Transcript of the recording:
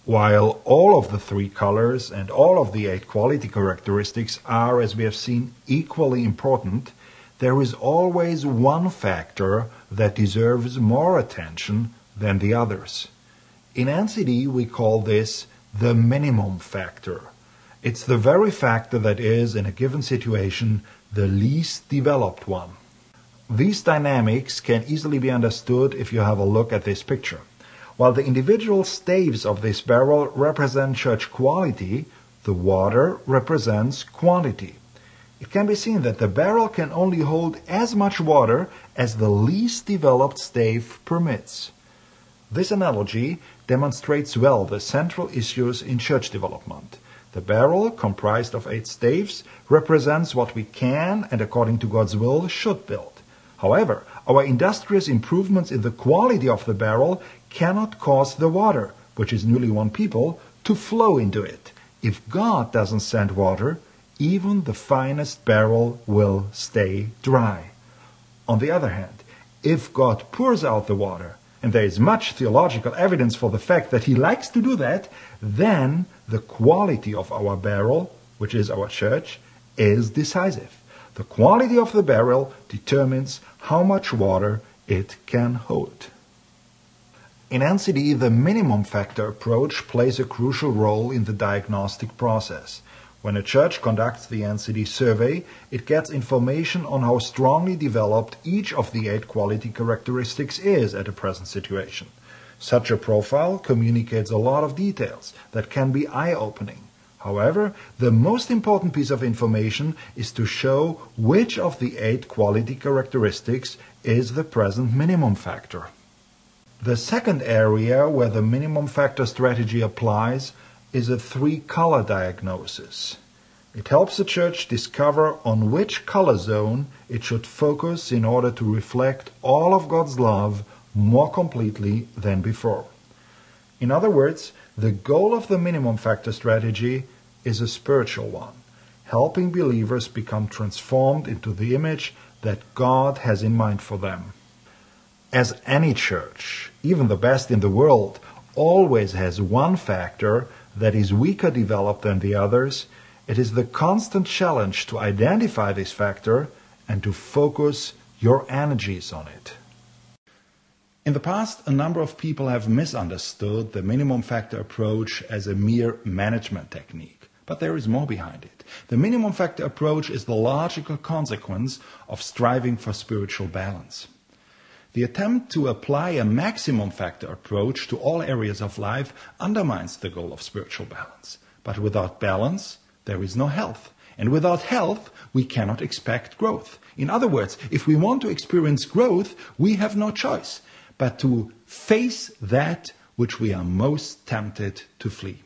While all of the three colors and all of the 8 quality characteristics are, as we have seen, equally important, there is always one factor that deserves more attention than the others. In NCD, we call this the minimum factor. It's the very factor that is, in a given situation, the least developed one. These dynamics can easily be understood if you have a look at this picture. While the individual staves of this barrel represent church quality, the water represents quantity. It can be seen that the barrel can only hold as much water as the least developed stave permits. This analogy demonstrates well the central issues in church development. The barrel, comprised of 8 staves, represents what we can and, according to God's will, should build. However, our industrious improvements in the quality of the barrel cannot cause the water, which is newly won people, to flow into it. If God doesn't send water, even the finest barrel will stay dry. On the other hand, if God pours out the water, and there is much theological evidence for the fact that He likes to do that, then the quality of our barrel, which is our church, is decisive. The quality of the barrel determines how much water it can hold. In NCD, the minimum factor approach plays a crucial role in the diagnostic process. When a church conducts the NCD survey, it gets information on how strongly developed each of the 8 quality characteristics is at a present situation. Such a profile communicates a lot of details that can be eye-opening. However, the most important piece of information is to show which of the 8 quality characteristics is the present minimum factor. The second area where the minimum factor strategy applies is a 3-color diagnosis. It helps the church discover on which color zone it should focus in order to reflect all of God's love more completely than before. In other words, the goal of the minimum factor strategy is a spiritual one, helping believers become transformed into the image that God has in mind for them. As any church, even the best in the world, always has one factor that is weaker developed than the others, it is the constant challenge to identify this factor and to focus your energies on it. In the past, a number of people have misunderstood the minimum factor approach as a mere management technique. But there is more behind it. The minimum factor approach is the logical consequence of striving for spiritual balance. The attempt to apply a maximum factor approach to all areas of life undermines the goal of spiritual balance. But without balance, there is no health. And without health, we cannot expect growth. In other words, if we want to experience growth, we have no choice but to face that which we are most tempted to flee.